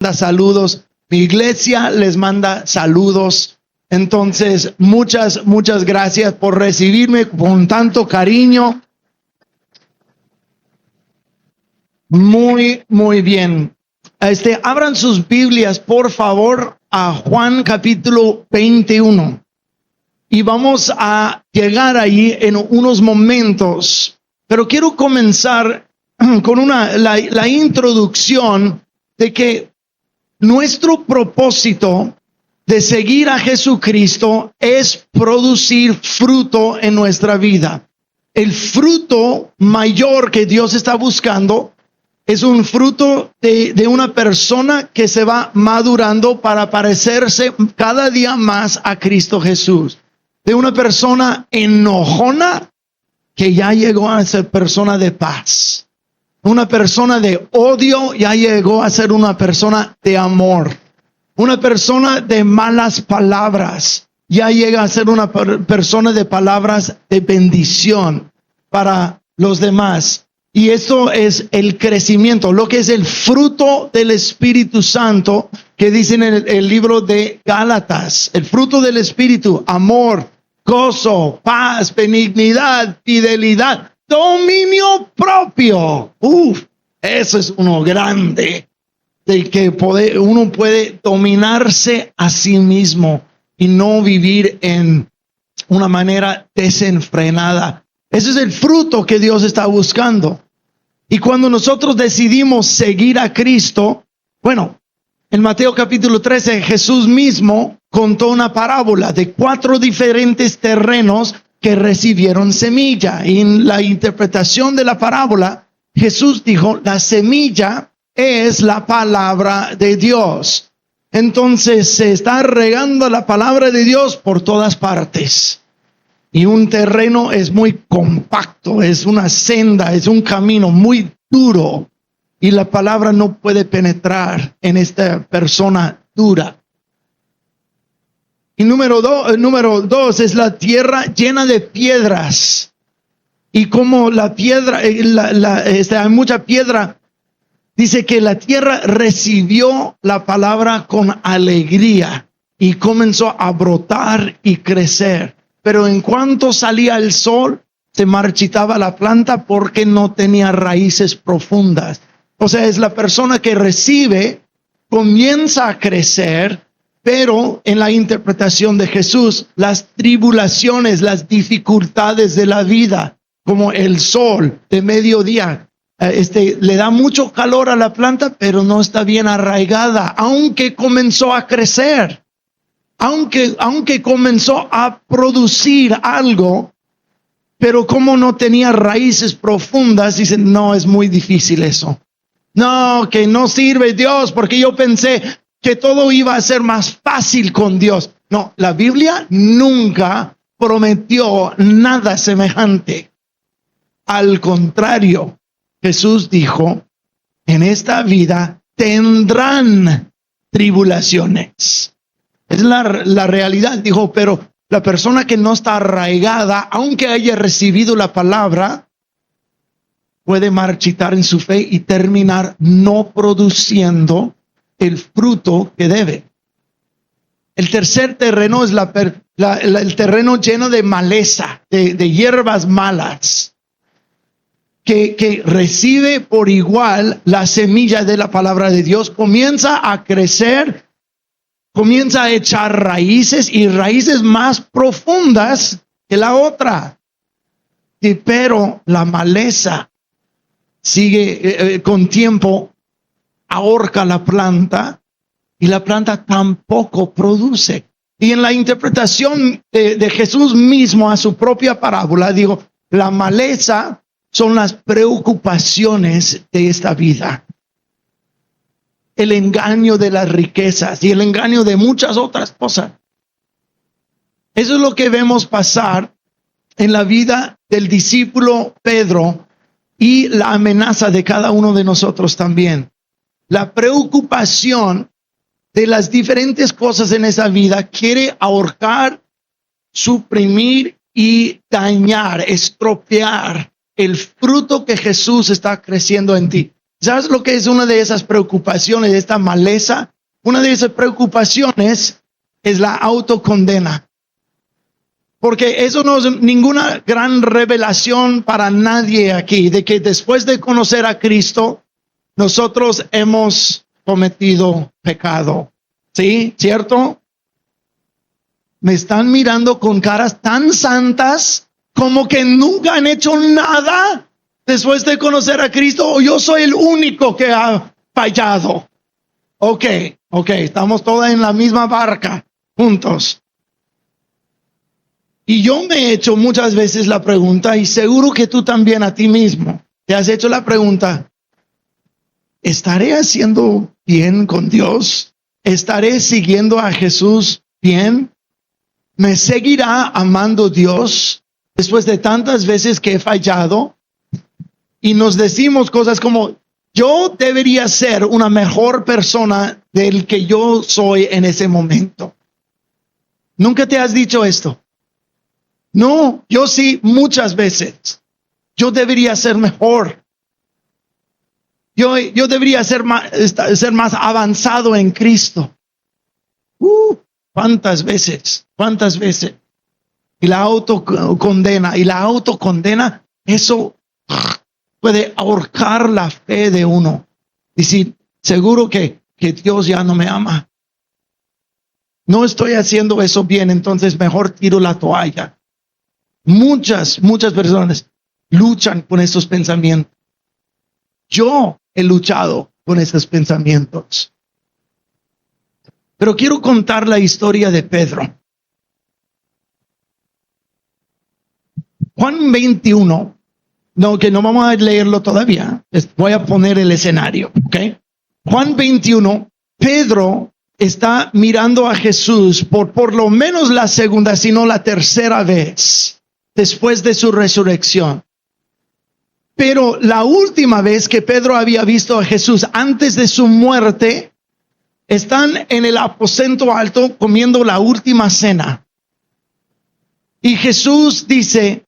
manda saludos. Mi iglesia les manda saludos. Entonces, muchas gracias por recibirme con tanto cariño. Muy bien. Abran sus Biblias, por favor, a Juan capítulo 21. Y vamos a llegar ahí en unos momentos. Pero quiero comenzar con la introducción de que nuestro propósito de seguir a Jesucristo es producir fruto en nuestra vida. El fruto mayor que Dios está buscando es un fruto de una persona que se va madurando para parecerse cada día más a Cristo Jesús. De una persona enojona que ya llegó a ser persona de paz. Una persona de odio ya llegó a ser una persona de amor. Una persona de malas palabras ya llega a ser una persona de palabras de bendición para los demás. Y esto es el crecimiento, lo que es el fruto del Espíritu Santo que dice en el libro de Gálatas. El fruto del Espíritu: amor, gozo, paz, benignidad, fidelidad, dominio propio. Eso es uno grande, de que uno puede dominarse a sí mismo y no vivir en una manera desenfrenada. Ese es el fruto que Dios está buscando. Y cuando nosotros decidimos seguir a Cristo, bueno, en Mateo capítulo 13, Jesús mismo contó una parábola de 4 diferentes terrenos que recibieron semilla. Y en la interpretación de la parábola, Jesús dijo: la semilla es la palabra de Dios. Entonces se está regando la palabra de Dios por todas partes. Y un terreno es muy compacto, es una senda, es un camino muy duro. Y la palabra no puede penetrar en esta persona dura. Y número dos es la tierra llena de piedras. Y como la piedra, hay mucha piedra, dice que la tierra recibió la palabra con alegría y comenzó a brotar y crecer. Pero en cuanto salía el sol, se marchitaba la planta porque no tenía raíces profundas. O sea, es la persona que recibe, comienza a crecer, pero en la interpretación de Jesús, las tribulaciones, las dificultades de la vida, como el sol de mediodía, le da mucho calor a la planta, pero no está bien arraigada, aunque comenzó a crecer. Aunque comenzó a producir algo, pero como no tenía raíces profundas, dicen: no, es muy difícil eso. No, que no sirve Dios, porque yo pensé que todo iba a ser más fácil con Dios. No, la Biblia nunca prometió nada semejante. Al contrario, Jesús dijo: en esta vida tendrán tribulaciones. Es la realidad. Dijo, pero la persona que no está arraigada, aunque haya recibido la palabra, puede marchitar en su fe y terminar no produciendo el fruto que debe. El tercer terreno es el terreno lleno de maleza, de hierbas malas, que recibe por igual la semilla de la palabra de Dios, comienza a crecer, comienza a echar raíces, y raíces más profundas que la otra. Pero la maleza sigue con tiempo, ahorca la planta, y la planta tampoco produce. Y en la interpretación de Jesús mismo a su propia parábola, digo, la maleza son las preocupaciones de esta vida. El engaño de las riquezas y el engaño de muchas otras cosas. Eso es lo que vemos pasar en la vida del discípulo Pedro y la amenaza de cada uno de nosotros también. La preocupación de las diferentes cosas en esa vida quiere ahorcar, suprimir y dañar, estropear el fruto que Jesús está creciendo en ti. ¿Sabes lo que es una de esas preocupaciones, esta maleza? Una de esas preocupaciones es la autocondena. Porque eso no es ninguna gran revelación para nadie aquí, de que después de conocer a Cristo, nosotros hemos cometido pecado. ¿Sí? ¿Cierto? Me están mirando con caras tan santas como que nunca han hecho nada después de conocer a Cristo, o yo soy el único que ha fallado. Ok, estamos todos en la misma barca, juntos. Y yo me he hecho muchas veces la pregunta, y seguro que tú también a ti mismo te has hecho la pregunta: ¿estaré haciendo bien con Dios? ¿Estaré siguiendo a Jesús bien? ¿Me seguirá amando Dios después de tantas veces que he fallado? Y nos decimos cosas como: yo debería ser una mejor persona del que yo soy en ese momento. ¿Nunca te has dicho esto? No, yo sí, muchas veces. Yo debería ser mejor. Yo debería ser más avanzado en Cristo. ¿Cuántas veces? Y la autocondena, eso puede ahorcar la fe de uno. Decir, seguro que Dios ya no me ama. No estoy haciendo eso bien, entonces mejor tiro la toalla. Muchas personas luchan con esos pensamientos. Yo he luchado con esos pensamientos. Pero quiero contar la historia de Pedro. Juan 21, que no vamos a leerlo todavía, voy a poner el escenario, ¿ok? Juan 21, Pedro está mirando a Jesús por lo menos la segunda, si no la tercera vez, después de su resurrección. Pero la última vez que Pedro había visto a Jesús antes de su muerte, están en el aposento alto comiendo la última cena. Y Jesús dice: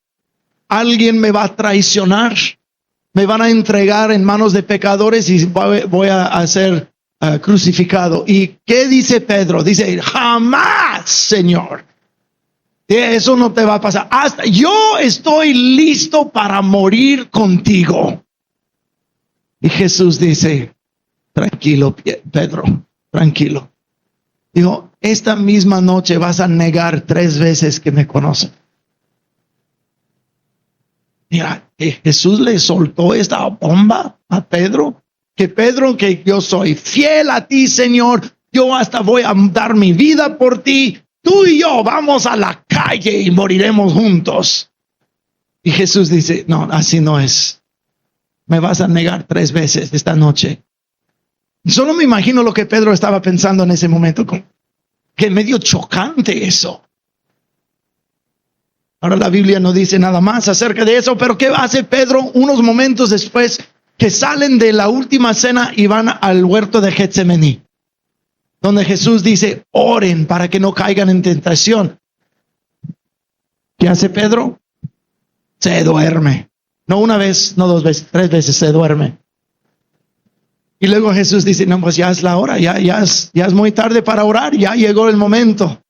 alguien me va a traicionar, me van a entregar en manos de pecadores y voy a ser crucificado. ¿Y qué dice Pedro? Dice: jamás, Señor. Eso no te va a pasar. Hasta yo estoy listo para morir contigo. Y Jesús dice: tranquilo, Pedro, tranquilo. Dijo: esta misma noche vas a negar 3 veces que me conoces. Mira, que Jesús le soltó esta bomba a Pedro. Que Pedro, que yo soy fiel a ti, Señor. Yo hasta voy a dar mi vida por ti. Tú y yo vamos a la calle y moriremos juntos. Y Jesús dice: no, así no es. Me vas a negar 3 veces esta noche. Solo me imagino lo que Pedro estaba pensando en ese momento. Que medio chocante eso. Ahora la Biblia no dice nada más acerca de eso, pero ¿qué hace Pedro unos momentos después que salen de la última cena y van al huerto de Getsemaní? Donde Jesús dice: oren para que no caigan en tentación. ¿Qué hace Pedro? Se duerme. No una vez, no 2 veces, 3 veces se duerme. Y luego Jesús dice: no, pues ya es la hora, ya es muy tarde para orar, ya llegó el momento.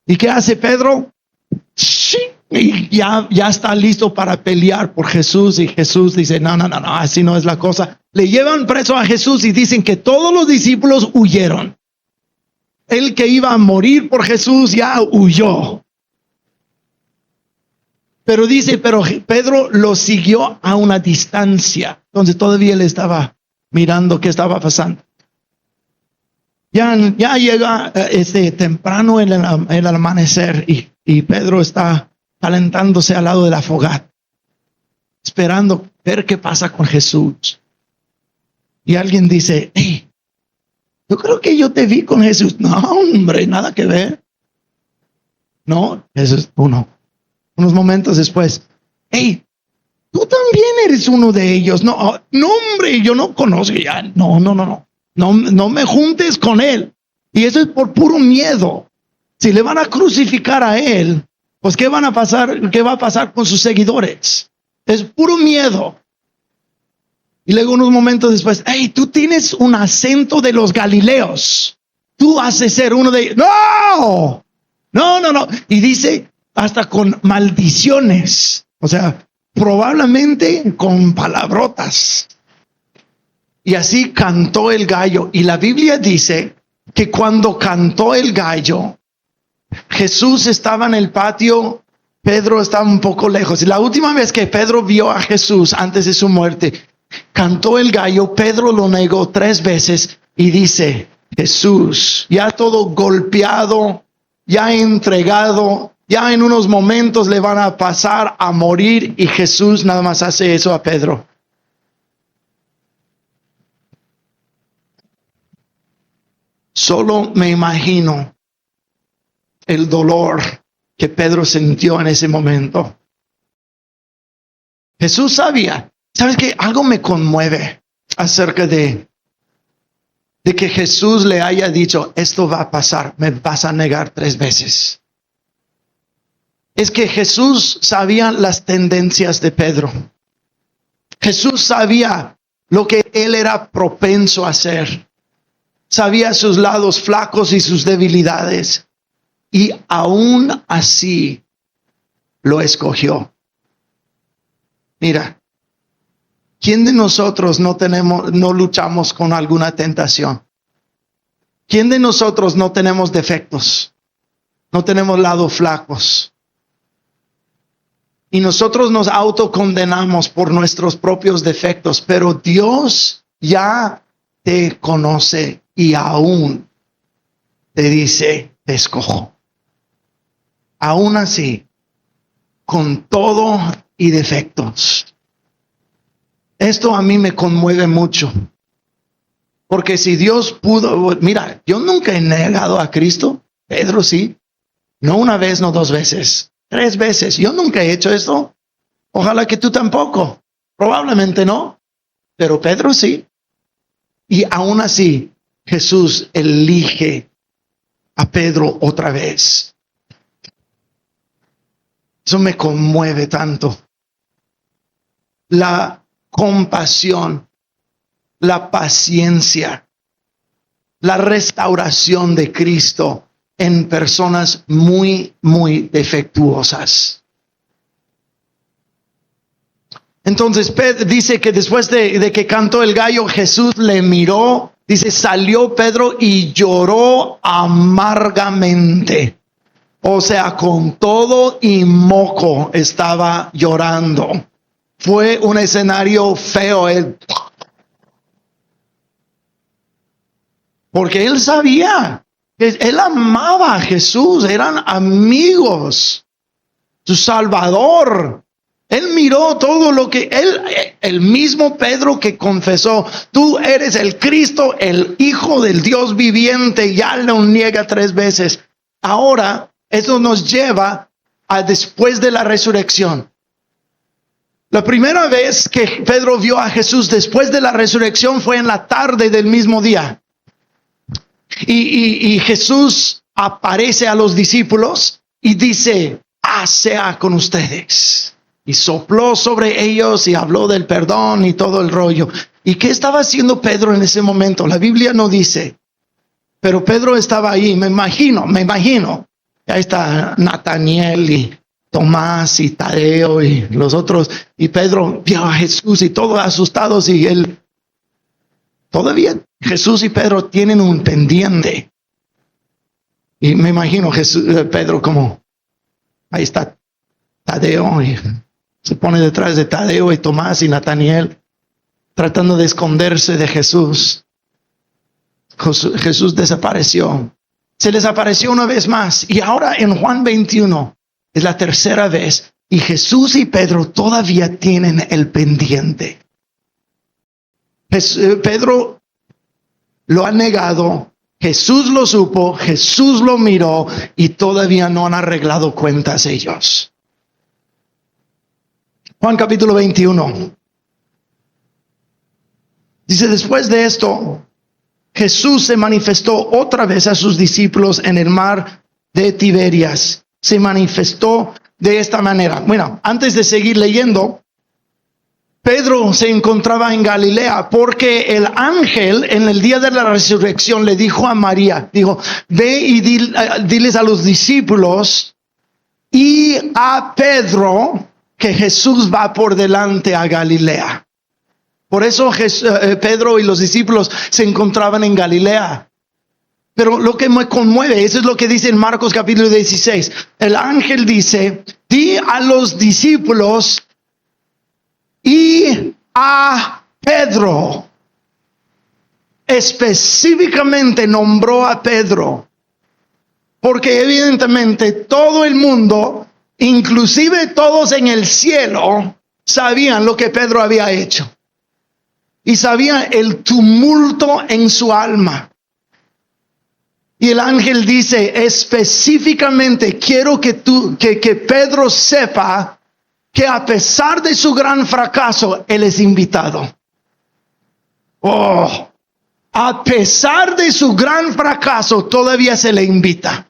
¿Y qué hace Pedro? Y ya está listo para pelear por Jesús. Y Jesús dice: no, así no es la cosa. Le llevan preso a Jesús y dicen que todos los discípulos huyeron. El que iba a morir por Jesús ya huyó. Pero dice, pero Pedro lo siguió a una distancia, donde todavía él estaba mirando qué estaba pasando. Ya llega temprano el amanecer y Pedro está calentándose al lado de la fogata, esperando ver qué pasa con Jesús. Y alguien dice: hey, yo creo que yo te vi con Jesús. No, hombre, nada que ver. No, eso es uno. Unos momentos después: hey, tú también eres uno de ellos. No, hombre, yo no conozco ya. No me juntes con él. Y eso es por puro miedo. Si le van a crucificar a él, pues ¿qué va a pasar con sus seguidores? Es puro miedo. Y luego unos momentos después, hey, tú tienes un acento de los Galileos. Tú haces ser uno de ellos. No. Y dice hasta con maldiciones. O sea, probablemente con palabrotas. Y así cantó el gallo. Y la Biblia dice que cuando cantó el gallo, Jesús estaba en el patio, Pedro estaba un poco lejos. Y la última vez que Pedro vio a Jesús antes de su muerte, cantó el gallo, Pedro lo negó 3 veces y dice, Jesús, ya todo golpeado, ya entregado, ya en unos momentos le van a pasar a morir, y Jesús nada más hace eso a Pedro. Solo me imagino el dolor que Pedro sintió en ese momento. Jesús sabía. ¿Sabes qué? Algo me conmueve acerca de que Jesús le haya dicho, esto va a pasar, me vas a negar 3 veces. Es que Jesús sabía las tendencias de Pedro. Jesús sabía lo que él era propenso a hacer. Sabía sus lados flacos y sus debilidades. Y aún así lo escogió. Mira, ¿quién de nosotros no luchamos con alguna tentación? ¿Quién de nosotros no tenemos defectos? No tenemos lados flacos. Y nosotros nos autocondenamos por nuestros propios defectos, pero Dios ya te conoce y aún te dice, te escojo. Aún así, con todo y defectos. Esto a mí me conmueve mucho. Porque si Dios pudo, mira, yo nunca he negado a Cristo. Pedro sí. No una vez, no 2 veces. 3 veces. Yo nunca he hecho esto. Ojalá que tú tampoco. Probablemente no. Pero Pedro sí. Y aún así, Jesús elige a Pedro otra vez. Eso me conmueve tanto. La compasión, la paciencia, la restauración de Cristo en personas muy, muy defectuosas. Entonces Pedro dice que después de que cantó el gallo, Jesús le miró, dice, salió Pedro y lloró amargamente. O sea, con todo y moco estaba llorando. Fue un escenario feo. Porque él sabía que él amaba a Jesús. Eran amigos. Su Salvador. Él miró todo lo que el mismo Pedro que confesó, tú eres el Cristo, el Hijo del Dios viviente, ya lo niega 3 veces. Ahora, eso nos lleva a después de la resurrección. La primera vez que Pedro vio a Jesús después de la resurrección fue en la tarde del mismo día. Y Jesús aparece a los discípulos y dice, sea con ustedes. Y sopló sobre ellos y habló del perdón y todo el rollo. ¿Y qué estaba haciendo Pedro en ese momento? La Biblia no dice. Pero Pedro estaba ahí, me imagino. Ahí está Nataniel y Tomás y Tadeo y los otros. Y Pedro vio a Jesús y todos asustados, y él, todavía Jesús y Pedro tienen un pendiente. Y me imagino Pedro como, ahí está Tadeo, y se pone detrás de Tadeo y Tomás y Nataniel, tratando de esconderse de Jesús. Jesús desapareció. Se les apareció una vez más. Y ahora en Juan 21 es la tercera vez. Y Jesús y Pedro todavía tienen el pendiente. Pedro lo ha negado. Jesús lo supo. Jesús lo miró. Y todavía no han arreglado cuentas ellos. Juan capítulo 21. Dice, después de esto, Jesús se manifestó otra vez a sus discípulos en el mar de Tiberias. Se manifestó de esta manera. Bueno, antes de seguir leyendo, Pedro se encontraba en Galilea porque el ángel en el día de la resurrección le dijo a María, dijo, ve y diles a los discípulos y a Pedro que Jesús va por delante a Galilea. Por eso Pedro y los discípulos se encontraban en Galilea. Pero lo que me conmueve, eso es lo que dice en Marcos capítulo 16. El ángel dice, di a los discípulos y a Pedro. Específicamente nombró a Pedro. Porque evidentemente todo el mundo, inclusive todos en el cielo, sabían lo que Pedro había hecho. Y sabían el tumulto en su alma. Y el ángel dice específicamente, quiero que Pedro sepa que a pesar de su gran fracaso, él es invitado. Oh, a pesar de su gran fracaso, todavía se le invita.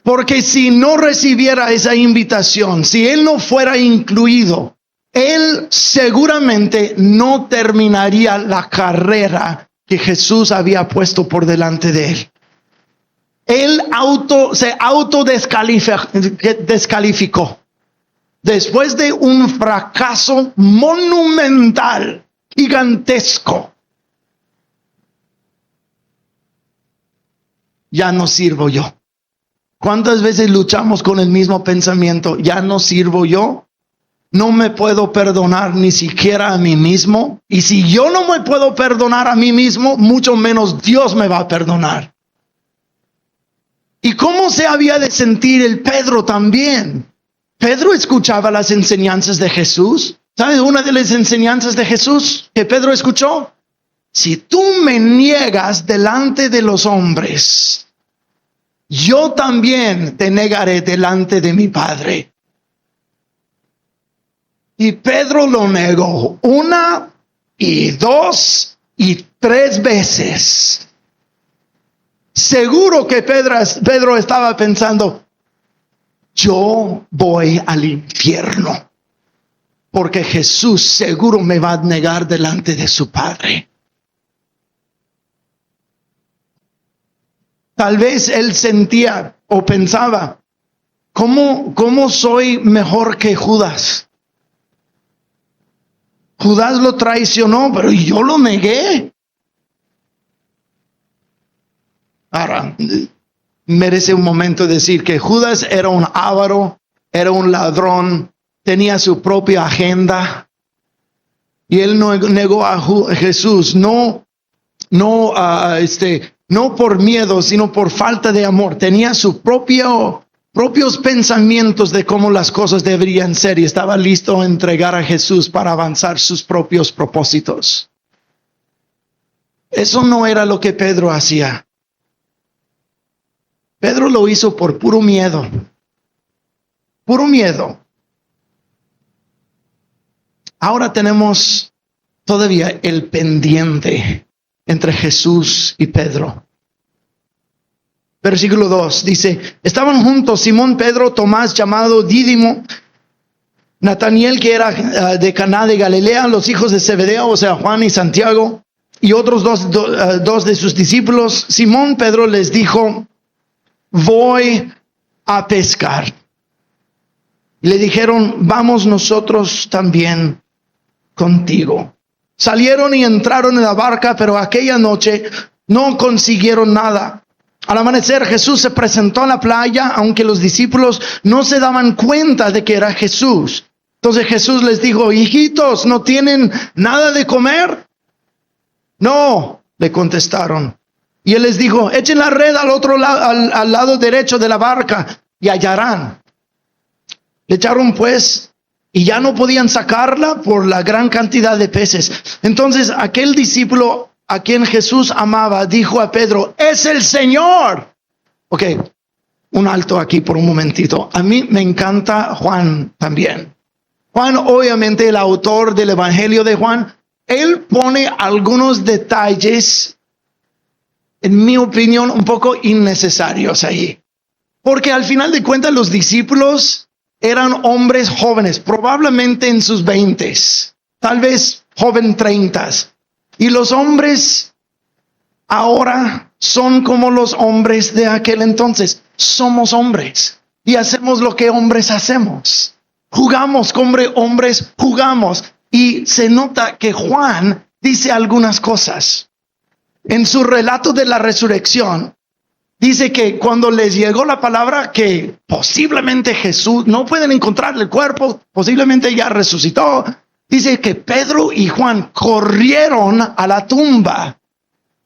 Porque si no recibiera esa invitación, si él no fuera incluido, él seguramente no terminaría la carrera que Jesús había puesto por delante de él. Él se descalificó. Después de un fracaso monumental, gigantesco. Ya no sirvo yo. ¿Cuántas veces luchamos con el mismo pensamiento? Ya no sirvo yo. No me puedo perdonar ni siquiera a mí mismo. Y si yo no me puedo perdonar a mí mismo, mucho menos Dios me va a perdonar. ¿Y cómo se había de sentir el Pedro también? Pedro escuchaba las enseñanzas de Jesús. ¿Sabes una de las enseñanzas de Jesús que Pedro escuchó? Si tú me niegas delante de los hombres, yo también te negaré delante de mi Padre. Y Pedro lo negó 1 y 2 y 3 veces. Seguro que Pedro estaba pensando, yo voy al infierno, porque Jesús seguro me va a negar delante de su Padre. Tal vez él sentía o pensaba, ¿cómo soy mejor que Judas? Judas lo traicionó, pero yo lo negué. Ahora, merece un momento decir que Judas era un avaro, era un ladrón, tenía su propia agenda. Y él negó a Jesús, no por miedo, sino por falta de amor. Tenía sus propios pensamientos de cómo las cosas deberían ser y estaba listo a entregar a Jesús para avanzar sus propios propósitos. Eso no era lo que Pedro hacía. Pedro lo hizo por puro miedo. Puro miedo. Ahora tenemos todavía el pendiente entre Jesús y Pedro. Versículo 2 dice, estaban juntos Simón, Pedro, Tomás llamado Dídimo, Nataniel que era de Caná de Galilea, los hijos de Zebedeo, o sea Juan y Santiago, y otros dos de sus discípulos. Simón Pedro les dijo, voy a pescar. Y le dijeron, vamos nosotros también contigo. Salieron y entraron en la barca, pero aquella noche no consiguieron nada. Al amanecer Jesús se presentó en la playa, aunque los discípulos no se daban cuenta de que era Jesús. Entonces Jesús les dijo, hijitos, ¿no tienen nada de comer? No, le contestaron. Y él les dijo, echen la red al otro lado, al lado derecho de la barca y hallarán. Le echaron pues y ya no podían sacarla por la gran cantidad de peces. Entonces aquel discípulo a quien Jesús amaba dijo a Pedro, es el Señor. Ok, un alto aquí por un momentito. A mí me encanta Juan también. Juan, obviamente el autor del Evangelio de Juan, él pone algunos detalles, en mi opinión, un poco innecesarios ahí. Porque al final de cuentas los discípulos eran hombres jóvenes, probablemente en sus 20s, tal vez joven 30s. Y los hombres ahora son como los hombres de aquel entonces. Somos hombres y hacemos lo que hombres hacemos. Jugamos como hombres jugamos. Y se nota que Juan dice algunas cosas. En su relato de la resurrección, dice que cuando les llegó la palabra que posiblemente Jesús, no pueden encontrar el cuerpo, posiblemente ya resucitó, dice que Pedro y Juan corrieron a la tumba.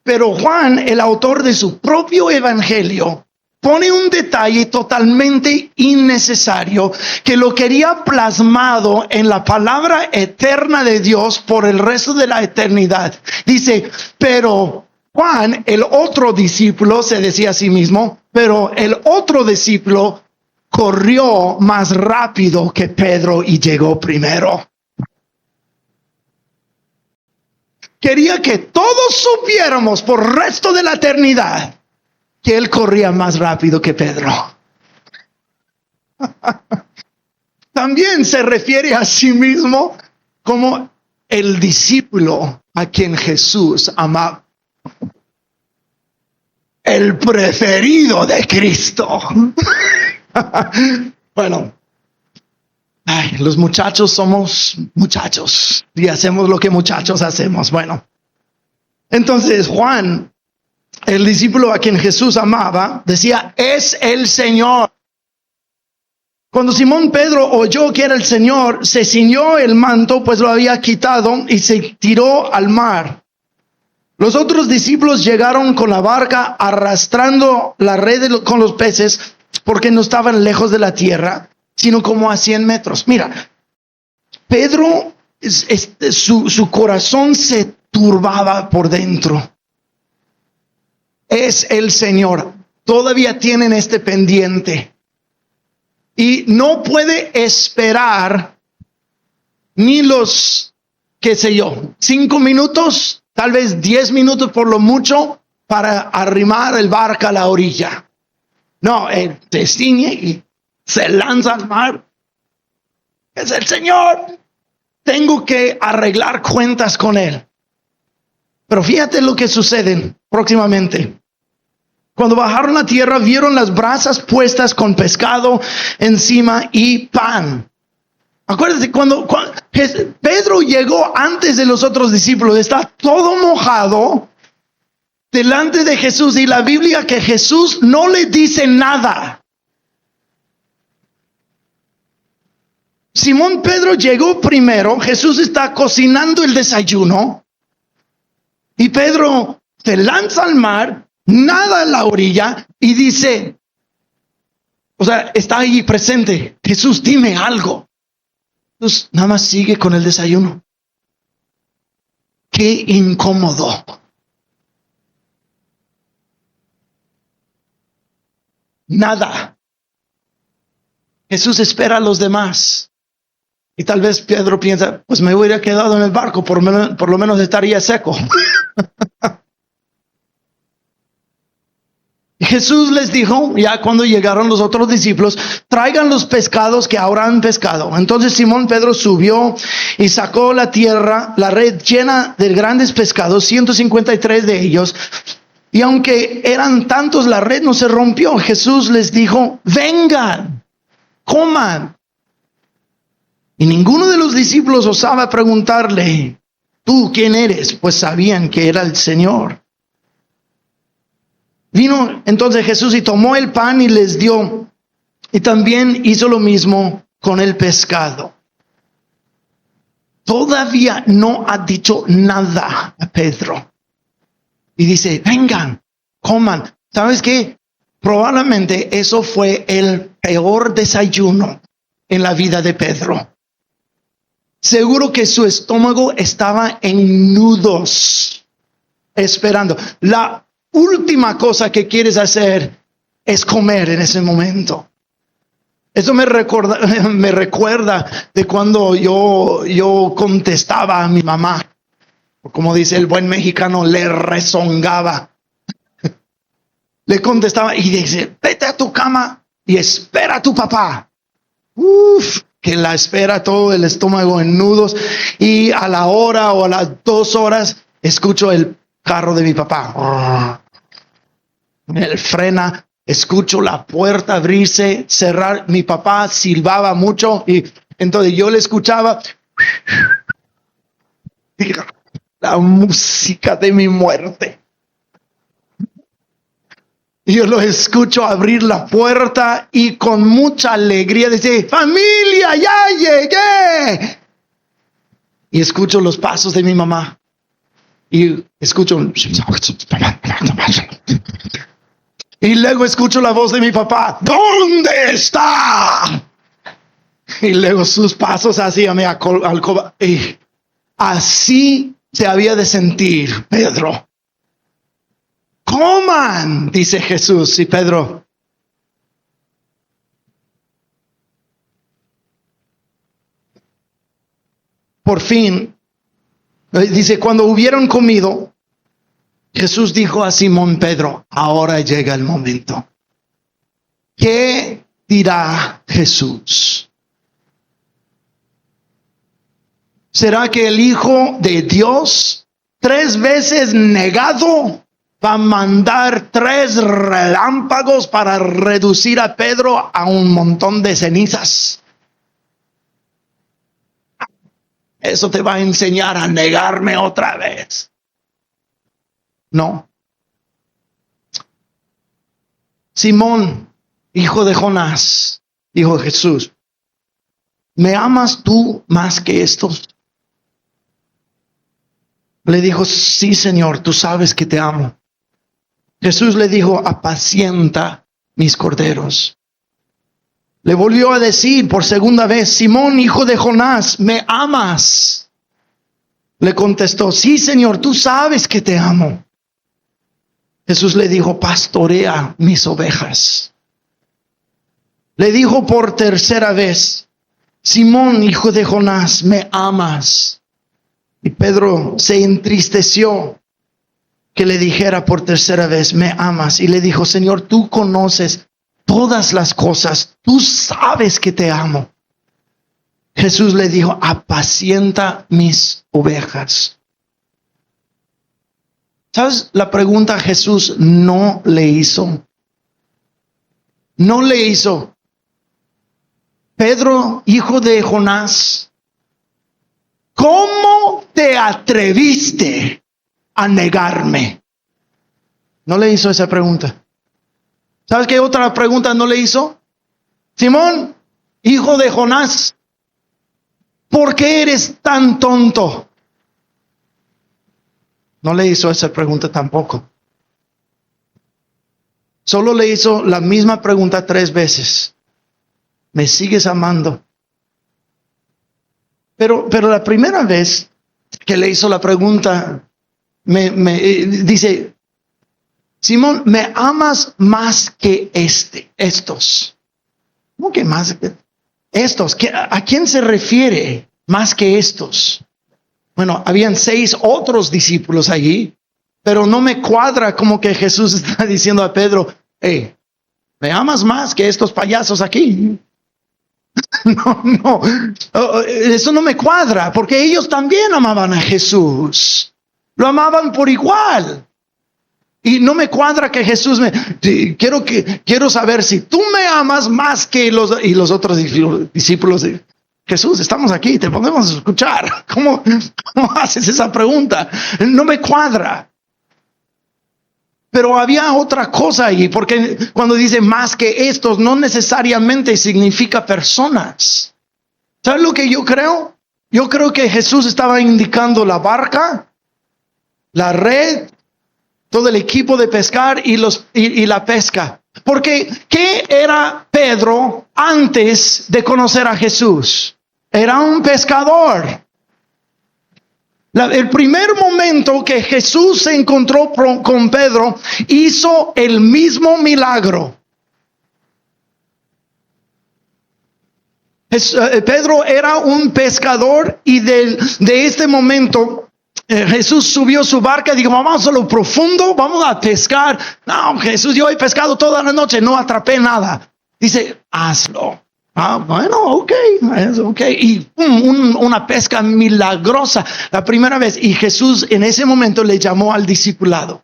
Pero Juan, el autor de su propio evangelio, pone un detalle totalmente innecesario que lo quería plasmado en la palabra eterna de Dios por el resto de la eternidad. Dice, pero Juan, el otro discípulo, se decía a sí mismo, pero el otro discípulo corrió más rápido que Pedro y llegó primero. Quería que todos supiéramos por el resto de la eternidad que él corría más rápido que Pedro. También se refiere a sí mismo como el discípulo a quien Jesús amaba. El preferido de Cristo. Bueno, los muchachos somos muchachos y hacemos lo que muchachos hacemos. Bueno, entonces Juan, el discípulo a quien Jesús amaba, decía, es el Señor. Cuando Simón Pedro oyó que era el Señor, se ciñó el manto, pues lo había quitado, y se tiró al mar. Los otros discípulos llegaron con la barca arrastrando la red con los peces, porque no estaban lejos de la tierra, sino como a 100 metros. Mira, Pedro, su corazón se turbaba por dentro. Es el Señor. Todavía tienen este pendiente. Y no puede esperar ni los, qué sé yo, 5 minutos, tal vez 10 minutos por lo mucho, para arrimar el barco a la orilla. No, él se ciñe y se lanza al mar. Es el Señor. Tengo que arreglar cuentas con él. Pero fíjate lo que sucede próximamente. Cuando bajaron a la tierra, vieron las brasas puestas con pescado encima y pan. Acuérdense, cuando Pedro llegó antes de los otros discípulos, está todo mojado delante de Jesús, y la Biblia que Jesús no le dice nada. Simón Pedro llegó primero, Jesús está cocinando el desayuno, y Pedro se lanza al mar, nada a la orilla y dice, o sea, está ahí presente, Jesús, dime algo. Entonces, nada más sigue con el desayuno. Qué incómodo. Nada. Jesús espera a los demás. Y tal vez Pedro piensa, pues me hubiera quedado en el barco, por lo menos estaría seco. Jesús les dijo, ya cuando llegaron los otros discípulos, traigan los pescados que ahora han pescado. Entonces Simón Pedro subió y sacó la red llena de grandes pescados, 153 de ellos. Y aunque eran tantos, la red no se rompió. Jesús les dijo, vengan, coman. Y ninguno de los discípulos osaba preguntarle, ¿tú quién eres? Pues sabían que era el Señor. Vino entonces Jesús y tomó el pan y les dio, y también hizo lo mismo con el pescado. Todavía no ha dicho nada a Pedro. Y dice, vengan, coman. ¿Sabes qué? Probablemente eso fue el peor desayuno en la vida de Pedro. Seguro que su estómago estaba en nudos, esperando. La última cosa que quieres hacer es comer en ese momento. Eso me recuerda de cuando yo contestaba a mi mamá. Como dice el buen mexicano, le rezongaba. Le contestaba y dice, vete a tu cama y espera a tu papá. que la espera, todo el estómago en nudos, y a la hora o a las 2 horas escucho el carro de mi papá. Él frena, escucho la puerta abrirse, cerrar. Mi papá silbaba mucho y entonces yo le escuchaba la música de mi muerte. Yo lo escucho abrir la puerta y con mucha alegría decir: familia, ya llegué. Y escucho los pasos de mi mamá. Y escucho y luego escucho la voz de mi papá: ¿dónde está? Y luego sus pasos hacia mi alcoba. Y así se había de sentir Pedro. Coman, dice Jesús. Y Pedro: por fin, dice, cuando hubieron comido, Jesús dijo a Simón Pedro: ahora llega el momento. ¿Qué dirá Jesús? ¿Será que el Hijo de Dios, 3 veces negado, va a mandar 3 relámpagos para reducir a Pedro a un montón de cenizas? Eso te va a enseñar a negarme otra vez. No. Simón, hijo de Jonás, dijo Jesús: ¿me amas tú más que estos? Le dijo: sí, Señor, tú sabes que te amo. Jesús le dijo: apacienta mis corderos. Le volvió a decir por segunda vez: Simón, hijo de Jonás, ¿me amas? Le contestó: sí, Señor, tú sabes que te amo. Jesús le dijo: pastorea mis ovejas. Le dijo por tercera vez: Simón, hijo de Jonás, ¿me amas? Y Pedro se entristeció que le dijera por tercera vez: ¿me amas? Y le dijo: Señor, tú conoces todas las cosas, tú sabes que te amo. Jesús le dijo: apacienta mis ovejas. ¿Sabes? La pregunta Jesús no le hizo. No le hizo: Pedro, hijo de Jonás, ¿cómo te atreviste a negarme? No le hizo esa pregunta. ¿Sabes qué otra pregunta no le hizo? Simón, hijo de Jonás, ¿por qué eres tan tonto? No le hizo esa pregunta tampoco. Solo le hizo la misma pregunta 3 veces. ¿Me sigues amando? Pero la primera vez que le hizo la pregunta, dice: Simón, ¿me amas más que estos? ¿Cómo que más que estos? ¿A quién se refiere más que estos? Bueno, habían 6 otros discípulos allí, pero no me cuadra como que Jesús está diciendo a Pedro: hey, ¿me amas más que estos payasos aquí? No, eso no me cuadra, porque ellos también amaban a Jesús, lo amaban por igual. Y no me cuadra que Jesús quiero saber si tú me amas más que los otros discípulos de Jesús. Estamos aquí, te podemos escuchar. ¿Cómo haces esa pregunta? No me cuadra. Pero había otra cosa ahí, porque cuando dice más que estos, no necesariamente significa personas. ¿Sabes lo que yo creo? Yo creo que Jesús estaba indicando la barca, la red, todo el equipo de pescar y la pesca. Porque ¿qué era Pedro antes de conocer a Jesús? Era un pescador. El primer momento que Jesús se encontró con Pedro, hizo el mismo milagro. Pedro era un pescador y de este momento Jesús subió su barca y dijo: vamos a lo profundo, vamos a pescar. No, Jesús, yo he pescado toda la noche, no atrapé nada. Dice: hazlo. Bueno, ok, es ok. Y una pesca milagrosa la primera vez. Y Jesús en ese momento le llamó al discipulado.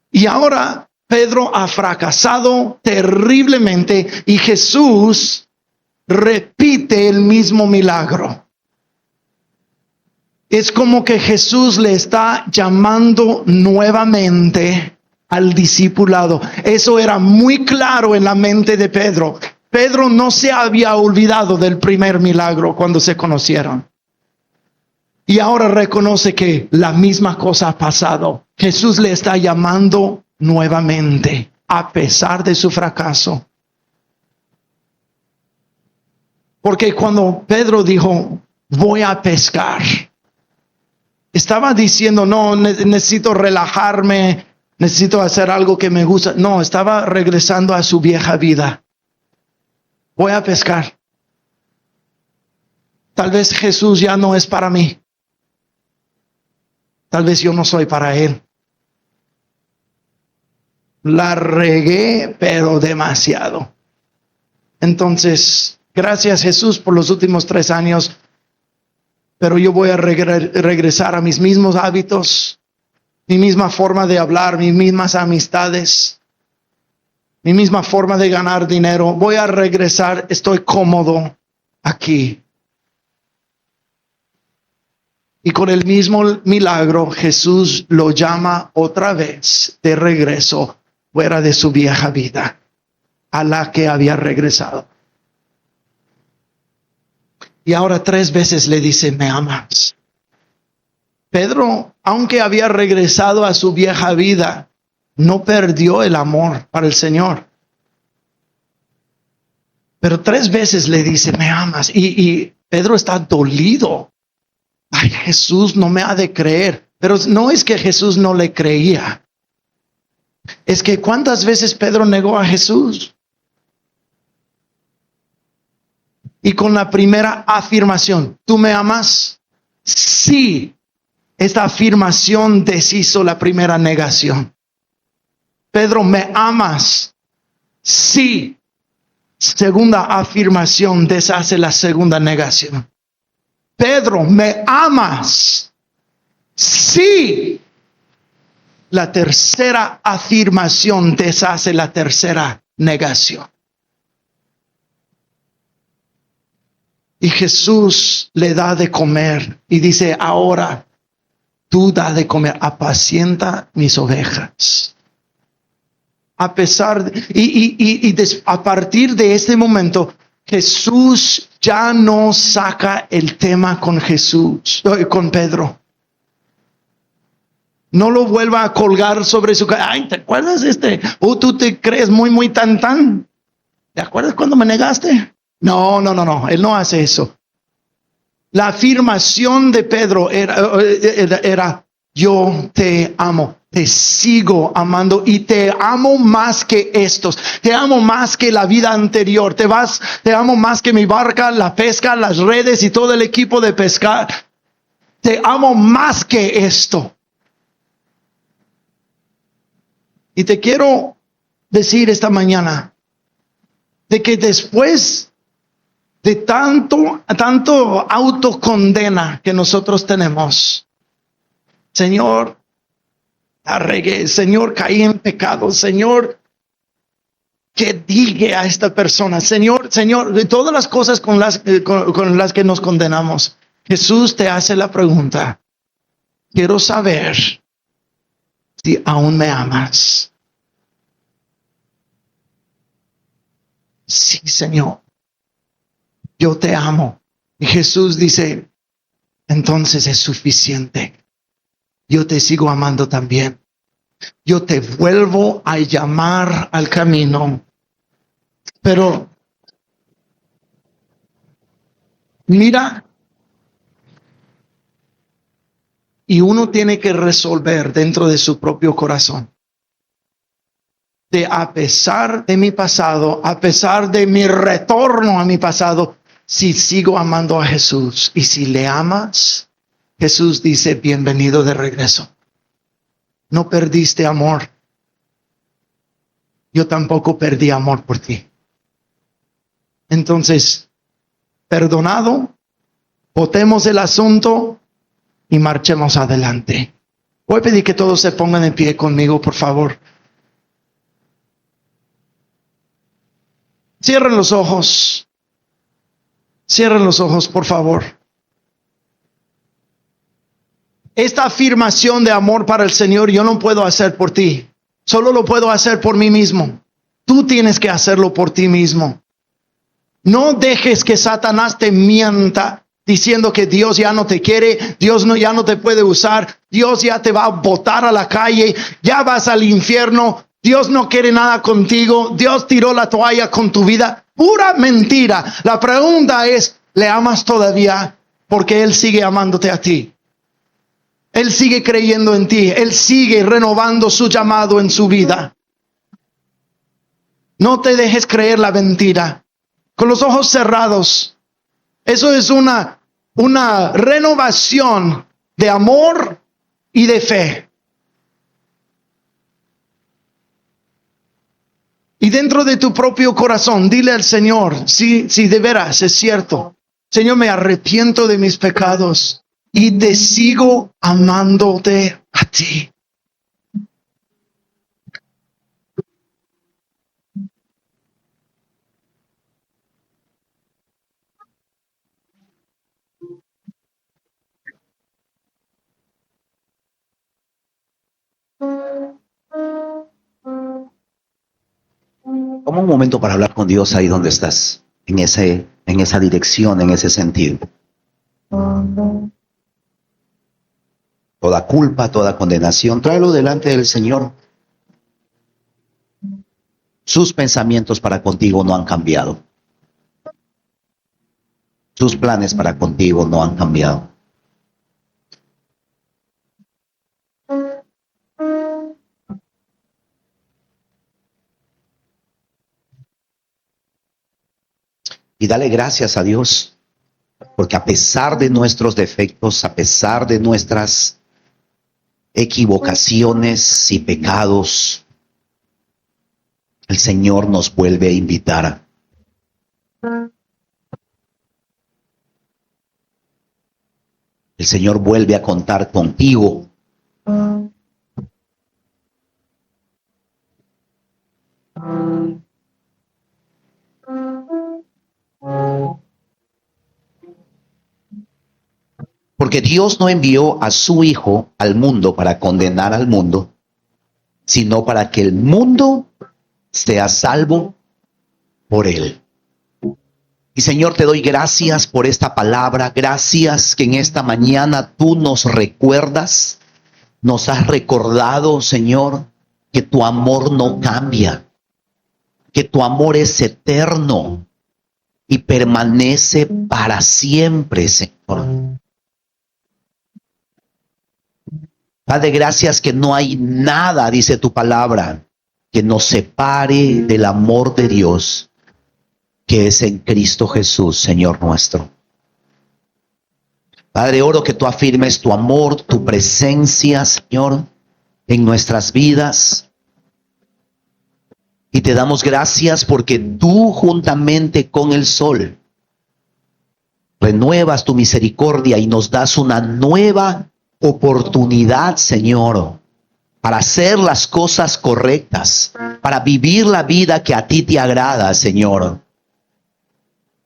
Y ahora Pedro ha fracasado terriblemente y Jesús repite el mismo milagro. Es como que Jesús le está llamando nuevamente al discipulado. Eso era muy claro en la mente de Pedro. Pedro no se había olvidado del primer milagro cuando se conocieron. Y ahora reconoce que la misma cosa ha pasado. Jesús le está llamando nuevamente, a pesar de su fracaso. Porque cuando Pedro dijo, voy a pescar, estaba diciendo, no, necesito relajarme, necesito hacer algo que me gusta. No, estaba regresando a su vieja vida. Voy a pescar. Tal vez Jesús ya no es para mí. Tal vez yo no soy para Él. La regué, pero demasiado. Entonces, gracias Jesús por los últimos 3 años. Pero yo voy a regresar a mis mismos hábitos, mi misma forma de hablar, mis mismas amistades, mi misma forma de ganar dinero. Voy a regresar, estoy cómodo aquí. Y con el mismo milagro, Jesús lo llama otra vez de regreso fuera de su vieja vida, a la que había regresado. Y ahora 3 veces le dice, ¿me amas? Pedro, aunque había regresado a su vieja vida, no perdió el amor para el Señor. Pero 3 veces le dice, ¿me amas? Y Pedro está dolido. Ay, Jesús no me ha de creer. Pero no es que Jesús no le creía. Es que ¿cuántas veces Pedro negó a Jesús? Y con la primera afirmación, ¿tú me amas? Sí. Esta afirmación deshizo la primera negación. Pedro, ¿me amas? Sí. Segunda afirmación deshace la segunda negación. Pedro, ¿me amas? Sí. La tercera afirmación deshace la tercera negación. Y Jesús le da de comer y dice, ahora tú da de comer, apacienta mis ovejas. A pesar de, a partir de este momento, Jesús ya no saca el tema con Pedro. No lo vuelva a colgar sobre su cabeza. Ay, ¿te acuerdas tú te crees muy tan? ¿Te acuerdas cuando me negaste? No. Él no hace eso. La afirmación de Pedro era yo te amo. Te sigo amando y te amo más que estos. Te amo más que la vida anterior. Te amo más que mi barca, la pesca, las redes y todo el equipo de pescar. Te amo más que esto. Y te quiero decir esta mañana de que después de tanto autocondena que nosotros tenemos, Señor, la regué, Señor, caí en pecado, Señor, que diga a esta persona, Señor, de todas las cosas con las que nos condenamos, Jesús te hace la pregunta, quiero saber si aún me amas. Sí, Señor, yo te amo. Y Jesús dice, entonces es suficiente. Yo te sigo amando también. Yo te vuelvo a llamar al camino. Pero mira, y uno tiene que resolver dentro de su propio corazón. De a pesar de mi pasado, a pesar de mi retorno a mi pasado, si sigo amando a Jesús. Y si le amas, Jesús dice, bienvenido de regreso. No perdiste amor. Yo tampoco perdí amor por ti. Entonces, perdonado, votemos el asunto y marchemos adelante. Voy a pedir que todos se pongan en pie conmigo, por favor. Cierren los ojos. Cierren los ojos, por favor. Esta afirmación de amor para el Señor yo no puedo hacer por ti. Solo lo puedo hacer por mí mismo. Tú tienes que hacerlo por ti mismo. No dejes que Satanás te mienta diciendo que Dios ya no te quiere, Dios ya no te puede usar, Dios ya te va a botar a la calle, ya vas al infierno, Dios no quiere nada contigo, Dios tiró la toalla con tu vida. Pura mentira. La pregunta es, ¿le amas todavía? Porque Él sigue amándote a ti. Él sigue creyendo en ti. Él sigue renovando su llamado en su vida. No te dejes creer la mentira. Con los ojos cerrados. Eso es una renovación de amor y de fe. Y dentro de tu propio corazón, dile al Señor, si de veras es cierto, Señor, me arrepiento de mis pecados y te sigo amándote a ti. Toma un momento para hablar con Dios ahí donde estás, en esa dirección, en ese sentido. Toda culpa, toda condenación, tráelo delante del Señor. Sus pensamientos para contigo no han cambiado. Sus planes para contigo no han cambiado. Y dale gracias a Dios, porque a pesar de nuestros defectos, a pesar de nuestras equivocaciones y pecados, el Señor nos vuelve a invitar. El Señor vuelve a contar contigo. Porque Dios no envió a su Hijo al mundo para condenar al mundo, sino para que el mundo sea salvo por él. Y Señor, te doy gracias por esta palabra. Gracias que en esta mañana tú nos recuerdas, nos has recordado, Señor, que tu amor no cambia, que tu amor es eterno y permanece para siempre, Señor. Padre, gracias que no hay nada, dice tu palabra, que nos separe del amor de Dios, que es en Cristo Jesús, Señor nuestro. Padre, oro que tú afirmes tu amor, tu presencia, Señor, en nuestras vidas. Y te damos gracias porque tú, juntamente con el sol, renuevas tu misericordia y nos das una nueva oportunidad, Señor, para hacer las cosas correctas, para vivir la vida que a ti te agrada, Señor.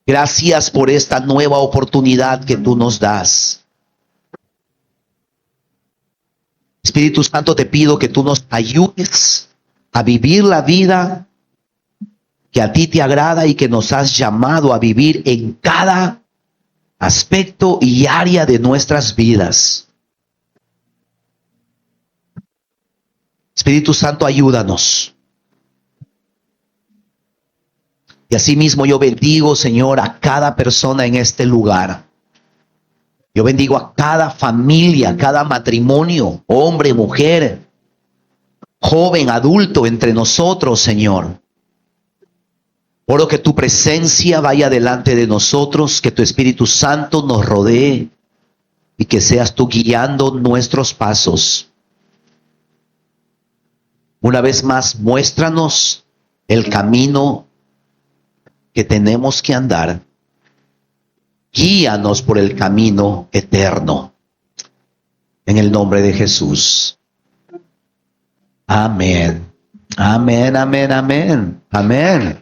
Gracias por esta nueva oportunidad que tú nos das. Espíritu Santo, te pido que tú nos ayudes a vivir la vida que a ti te agrada y que nos has llamado a vivir en cada aspecto y área de nuestras vidas. Espíritu Santo, ayúdanos. Y asimismo yo bendigo, Señor, a cada persona en este lugar. Yo bendigo a cada familia, cada matrimonio, hombre, mujer, joven, adulto entre nosotros, Señor. Oro que tu presencia vaya delante de nosotros, que tu Espíritu Santo nos rodee y que seas tú guiando nuestros pasos. Una vez más, muéstranos el camino que tenemos que andar, guíanos por el camino eterno. En el nombre de Jesús. Amén. Amén, amén, amén. Amén.